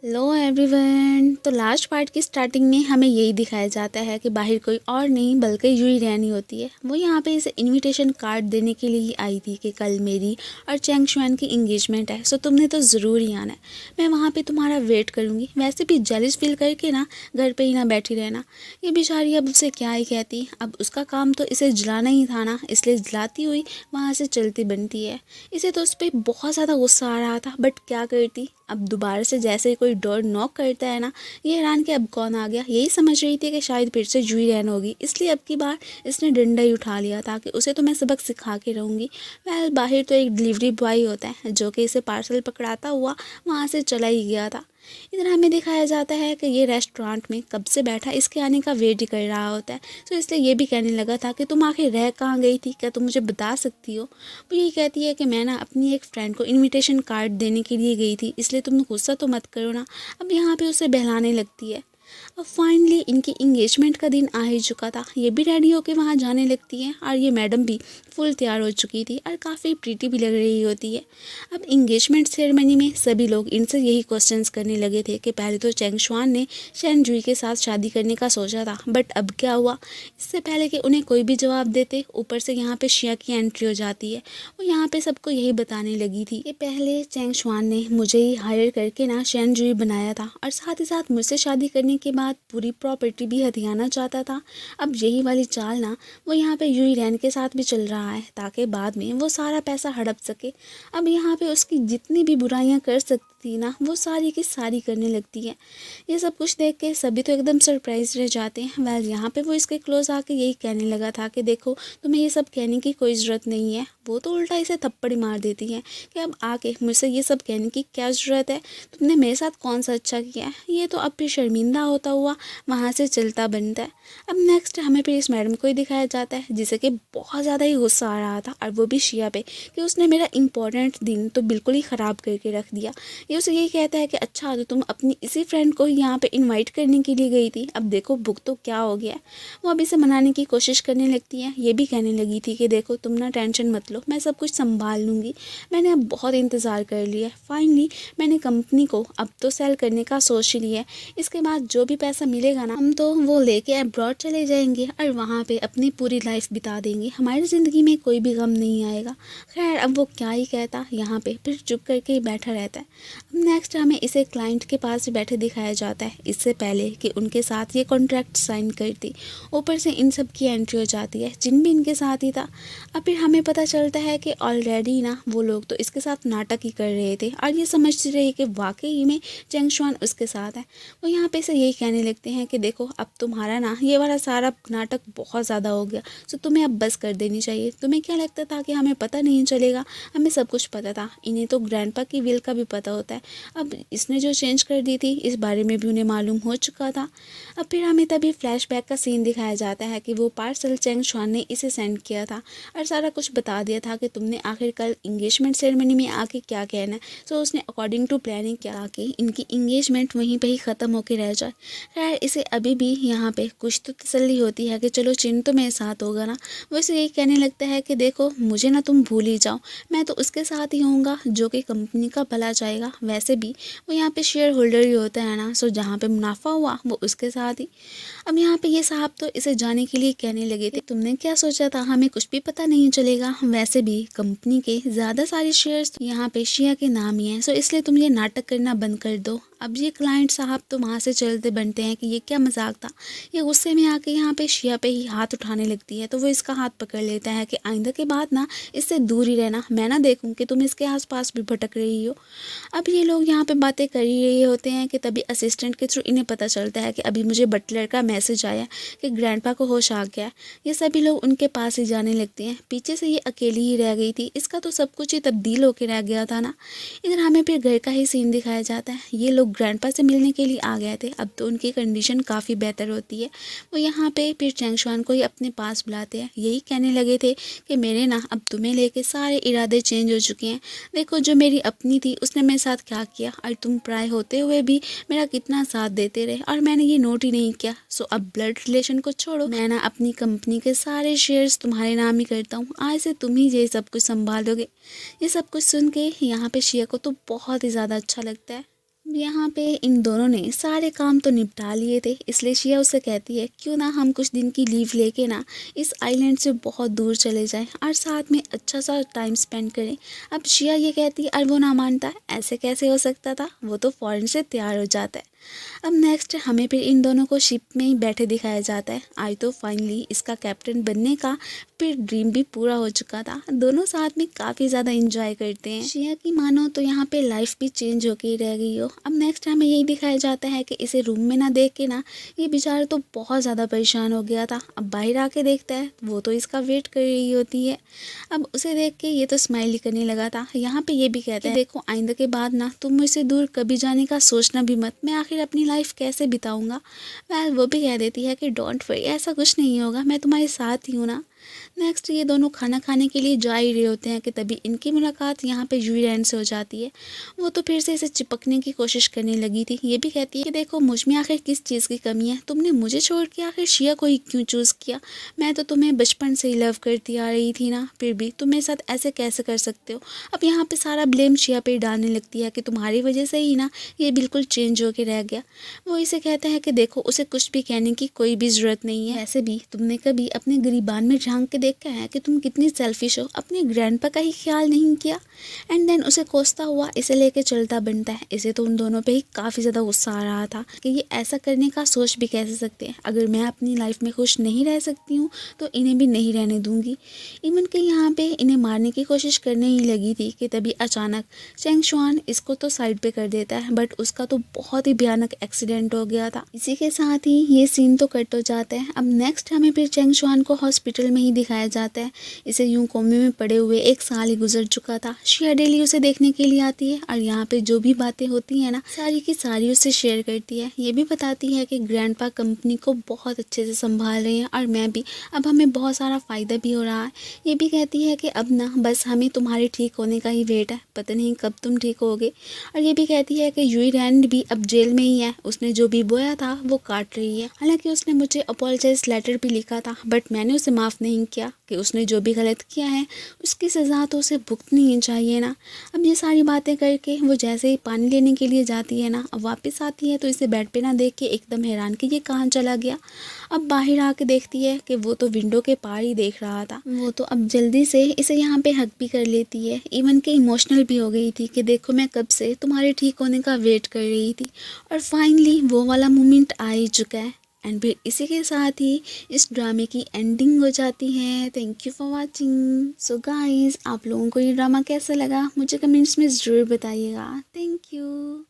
Hello everyone. तो last part की starting में हमें यही दिखाया जाता है कि बाहर कोई और नहीं बल्कि यूई रैनी होती है। वो यहाँ पे इसे इनविटेशन कार्ड देने के लिए ही आई थी कि कल मेरी और चैंग शुआन की इंगेजमेंट है, सो तुमने तो ज़रूर ही आना है। मैं वहाँ पे तुम्हारा वेट करूँगी। वैसे भी जेलिस फील करके ना घर पर ही ना बैठी रहना। ये बेचारी अब उसे क्या ही कहती। अब उसका काम तो इसे जलाना ही था ना, इसलिए जलाती हुई वहाँ से चलती बनती है। इसे तो उस पर बहुत ज़्यादा गुस्सा आ रहा था, बट क्या करती। अब दोबारा से जैसे ही कोई डोर नॉक करता है ना, ये हैरान कि अब कौन आ गया। यही समझ रही थी कि शायद फिर से जूही रैन होगी, इसलिए अब की बार इसने डंडा ही उठा लिया था कि उसे तो मैं सबक सिखा के रहूँगी। वेल बाहर तो एक डिलीवरी बॉय होता है जो कि इसे पार्सल पकड़ाता हुआ वहाँ से चला ही गया था। इधर हमें दिखाया जाता है कि ये रेस्टोरेंट में कब से बैठा इसके आने का वेट ही कर रहा होता है। तो इसलिए ये भी कहने लगा था कि तुम आखिर रह कहाँ गई थी, क्या तुम मुझे बता सकती हो। वो यही कहती है कि मैं ना अपनी एक फ्रेंड को इनविटेशन कार्ड देने के लिए गई थी, इसलिए तुम गुस्सा तो मत करो ना। अब यहाँ पे उसे बहलाने लगती है। अब फाइनली इनकी इंगेजमेंट का दिन आ ही चुका था। ये भी रेडी होके वहाँ जाने लगती है और ये मैडम भी फुल तैयार हो चुकी थी और काफ़ी प्रीटी भी लग रही होती है। अब इंगेजमेंट सेरेमनी में सभी लोग इनसे यही क्वेश्चंस करने लगे थे कि पहले तो चैंग शुआन ने शैन जुई के साथ शादी करने का सोचा था, बट अब क्या हुआ। इससे पहले कि उन्हें कोई भी जवाब देते, ऊपर से यहाँ पे शिया की एंट्री हो जाती है। वो यहाँ पे सबको यही बताने लगी थी कि पहले चैंग शुआन ने मुझे ही हायर करके ना शैन जुई बनाया था और साथ ही साथ मुझसे शादी करने के बाद पूरी प्रॉपर्टी भी हथियाना चाहता था। अब यही वाली चाल ना वो यहाँ पे यूई रैन के साथ भी चल रहा है, ताकि बाद में वो सारा पैसा हड़प सके। अब यहाँ पे उसकी जितनी भी बुराइयां कर सकती थी ना, वो सारी की सारी करने लगती है। ये सब कुछ देख के सभी तो एकदम सरप्राइज रह जाते हैं। वेल यहाँ पे वो इसके क्लोज आके यही कहने लगा था कि देखो तुम्हें ये सब कहने की कोई ज़रूरत नहीं है। वो तो उल्टा इसे थप्पड़ मार देती है कि अब आके मुझसे ये सब कहने की क्या ज़रूरत है, तुमने मेरे साथ कौन सा अच्छा किया है। ये तो अब भी शर्मिंदा होता हुआ वहाँ से चलता बनता है। अब नेक्स्ट हमें फिर इस मैडम को ही दिखाया जाता है जिसे कि बहुत ज़्यादा ही गुस्सा आ रहा था, और वो भी शिया पे, कि उसने मेरा इंपॉर्टेंट दिन तो बिल्कुल ही ख़राब करके रख दिया। ये उसे यही कहता है कि अच्छा तो तुम अपनी इसी फ्रेंड को यहाँ पे इनवाइट करने के लिए गई थी, अब देखो बुक तो क्या हो गया है। वो अभी से मनाने की कोशिश करने लगती है। ये भी कहने लगी थी कि देखो तुम ना टेंशन मत लो, मैं सब कुछ संभाल लूँगी। मैंने अब बहुत इंतज़ार कर लिया है। फाइनली मैंने कंपनी को अब तो सेल करने का सोच ही लिया है। इसके बाद जो भी पैसा मिलेगा ना, हम तो वो लेके अब्रॉड चले जाएंगे और वहाँ पे अपनी पूरी लाइफ बिता देंगे। हमारी ज़िंदगी में कोई भी गम नहीं आएगा। खैर अब वो क्या ही कहता, यहाँ पे फिर चुप करके ही बैठा रहता है। अब नेक्स्ट हमें इसे क्लाइंट के पास बैठे दिखाया जाता है, इससे पहले कि उनके साथ ये कॉन्ट्रैक्ट साइन करती। ऊपर से इन सब की एंट्री हो जाती है, जिन भी इनके साथ ही था। अब फिर हमें पता चलता है कि ऑलरेडी ना वो लोग तो इसके साथ नाटक ही कर रहे थे और ये समझते रहे कि वाकई में चैंग शुआन उसके साथ है। वो यहाँ पे से यही कहने लगते हैं कि देखो अब तुम्हारा ना ये वाला सारा नाटक बहुत ज़्यादा हो गया, सो तुम्हें अब बस कर देनी चाहिए। तुम्हें क्या लगता था कि हमें पता नहीं चलेगा, हमें सब कुछ पता था। इन्हें तो ग्रैंडपा की विल का भी पता होता है। अब इसने जो चेंज कर दी थी इस बारे में भी उन्हें मालूम हो चुका था। अब फिर हमें तभी फ्लैशबैक का सीन दिखाया जाता है कि वो पार्सल चैंग शुआन ने इसे सेंड किया था और सारा कुछ बता दिया था कि तुमने आखिर कल इंगेजमेंट सेरेमनी में आके क्या कहना है। सो उसने अकॉर्डिंग टू प्लानिंग क्या कि इनकी इंगेजमेंट वहीं पे ही ख़त्म होके रह जाए। खैर इसे अभी भी यहाँ पे कुछ तो तसल्ली होती है कि चलो चिन तो मेरे साथ होगा ना। वो इसे यही कहने लगता है कि देखो मुझे ना तुम भूल ही जाओ, मैं तो उसके साथ ही होऊंगा जो कि कंपनी का भला चाहेगा। वैसे भी वो यहाँ पे शेयर होल्डर ही होता है ना, सो जहाँ पे मुनाफा हुआ वो उसके साथ ही। अब यहाँ पे ये साहब तो इसे जाने के लिए कहने लगे थे, तुमने क्या सोचा था हमें कुछ भी पता नहीं चलेगा। वैसे भी कंपनी के ज़्यादा सारे शेयर्स यहाँ पे शिया के नाम ही हैं, सो इसलिए तुम ये नाटक करना बंद कर दो। अब ये क्लाइंट साहब तो वहाँ से चलते बनते हैं कि ये क्या मजाक था। ये गुस्से में आके यहाँ पे शिया पे ही हाथ उठाने लगती है, तो वो इसका हाथ पकड़ लेता है कि आइंदा के बाद ना इससे दूर ही रहना, मैं ना देखूँ कि तुम इसके आसपास भी भटक रही हो। अब ये लोग यहाँ पे बातें कर ही रहे होते हैं कि तभी असिस्टेंट के थ्रू इन्हें पता चलता है कि अभी मुझे बटलर का मैसेज आया कि ग्रैंडपा को होश आ गया है। ये सभी लोग उनके पास ही जाने लगते हैं। पीछे से ये अकेली ही रह गई थी, इसका तो सब कुछ ही तब्दील होकर रह गया था ना। इधर हमें फिर घर का ही सीन दिखाया जाता है। ये लोग ग्रैंडपा से मिलने के लिए आ गए थे, अब तो उनकी कंडीशन काफ़ी बेहतर होती है। वो यहाँ पे फिर चैंग शुआन को ही अपने पास बुलाते हैं। यही कहने लगे थे कि मेरे ना अब तुम्हें लेके सारे इरादे चेंज हो चुके हैं। देखो जो मेरी अपनी थी उसने मेरे साथ क्या किया, और तुम प्राय होते हुए भी मेरा कितना साथ देते रहे और मैंने ये नोट ही नहीं किया। सो अब ब्लड रिलेशन को छोड़ो, मैं ना अपनी कंपनी के सारे शेयर्स तुम्हारे नाम ही करता हूँ, आज से तुम ही ये सब कुछ संभालोगे। ये सब कुछ सुन के यहाँ पे शिया को तो बहुत ही ज़्यादा अच्छा लगता है। यहाँ पे इन दोनों ने सारे काम तो निपटा लिए थे, इसलिए शिया उससे कहती है क्यों ना हम कुछ दिन की लीव लेके ना इस आइलैंड से बहुत दूर चले जाएं और साथ में अच्छा सा टाइम स्पेंड करें। अब शिया ये कहती है और वो ना मानता है, ऐसे कैसे हो सकता था, वो तो फ़ौरन से तैयार हो जाता है। अब नेक्स्ट हमें फिर इन दोनों को शिप में ही बैठे दिखाया जाता है। आज तो फाइनली इसका कैप्टन बनने का फिर ड्रीम भी पूरा हो चुका था। दोनों साथ में काफ़ी ज़्यादा इंजॉय करते हैं। शिया की मानो तो यहाँ पे लाइफ भी चेंज होके ही रह गई हो। अब नेक्स्ट हमें यही दिखाया जाता है कि इसे रूम में ना देख के ना ये बेचारा तो बहुत ज़्यादा परेशान हो गया था। अब बाहर आके देखता है वो तो इसका वेट कर रही होती है। अब उसे देख के ये तो स्माइल ही करने लगा था। यहाँ पे ये भी कहता है देखो आइंदा के बाद ना तुम मुझसे दूर कभी जाने का सोचना भी मत, मैं आखिर अपनी लाइफ कैसे बिताऊंगा। वह वो भी कह देती है कि डोंट वरी, ऐसा कुछ नहीं होगा, मैं तुम्हारे साथ ही हूँ ना। नेक्स्ट ये दोनों खाना खाने के लिए जा ही रहे होते हैं कि तभी इनकी मुलाकात यहाँ पे यूई रैन से हो जाती है। वो तो फिर से इसे चिपकने की कोशिश करने लगी थी। ये भी कहती है कि देखो मुझ में आखिर किस चीज़ की कमी है, तुमने मुझे छोड़ के आखिर शिया को ही क्यों चूज़ किया। मैं तो तुम्हें बचपन से ही लव करती आ रही थी ना, फिर भी तुम मेरे साथ ऐसे कैसे कर सकते हो। अब यहाँ पे सारा ब्लेम शिया पे डालने लगती है कि तुम्हारी वजह से ही ना ये बिल्कुल चेंज होके रह गया। वो इसे कहता है कि देखो उसे कुछ भी कहने की कोई भी ज़रूरत नहीं है। वैसे भी तुमने कभी अपने गरीबान में झांक के देखा है कि तुम कितनी सेल्फिश हो, अपने ग्रैंडपा का ही ख्याल नहीं किया। एंड देन उसे कोसता हुआ इसे लेके चलता बनता है। इसे तो उन दोनों पे ही काफ़ी ज़्यादा गुस्सा आ रहा था कि ये ऐसा करने का सोच भी कैसे सकते हैं। अगर मैं अपनी लाइफ में खुश नहीं रह सकती हूँ तो इन्हें भी नहीं रहने दूंगी। इवन कि यहाँ पे इन्हें मारने की कोशिश करने ही लगी थी कि तभी अचानक चेंग शुआन इसको तो साइड पे कर देता है, बट उसका तो बहुत ही भयानक एक्सीडेंट हो गया था। इसी के साथ ही ये सीन तो कट हो जाता है। अब नेक्स्ट हमें फिर चेंग शुआन को हॉस्पिटल में ही दिखाया जाता है। इसे यूं कोमे में पड़े हुए 1 साल ही गुजर चुका था। शिया डेली उसे देखने के लिए आती है और यहाँ पे जो भी बातें होती हैं ना सारी की सारी उससे शेयर करती है। ये भी बताती है कि ग्रैंडपा कंपनी को बहुत अच्छे से संभाल रहे हैं और मैं भी, अब हमें बहुत सारा फ़ायदा भी हो रहा है। ये भी कहती है कि अब ना बस हमें तुम्हारे ठीक होने का ही वेट है, पता नहीं कब तुम ठीक होगे। और ये भी कहती है कि यूई रैन भी अब जेल में ही है, उसने जो भी बोया था वो काट रही है। हालांकि उसने मुझे अपोलोजाइज लेटर भी लिखा था, बट मैंने उसे माफ़ नहीं किया कि उसने जो भी गलत किया है उसकी सज़ा तो उसे भुगतनी ही चाहिए ना। अब ये सारी बातें करके वो जैसे ही पानी लेने के लिए जाती है ना, अब वापस आती है तो इसे बेड पे ना देख के एकदम हैरान कि ये कहाँ चला गया। अब बाहर आके देखती है कि वो तो विंडो के पार ही देख रहा था। वो तो अब जल्दी से इसे यहाँ पे हक भी कर लेती है, इवन के इमोशनल भी हो गई थी कि देखो मैं कब से तुम्हारे ठीक होने का वेट कर रही थी और फाइनली वो वाला मोमेंट आ ही चुका है। एंड फिर इसी के साथ ही इस ड्रामे की एंडिंग हो जाती है। Thank you for watching. So guys, आप लोगों को ये ड्रामा कैसा लगा मुझे कमेंट्स में ज़रूर बताइएगा। Thank you.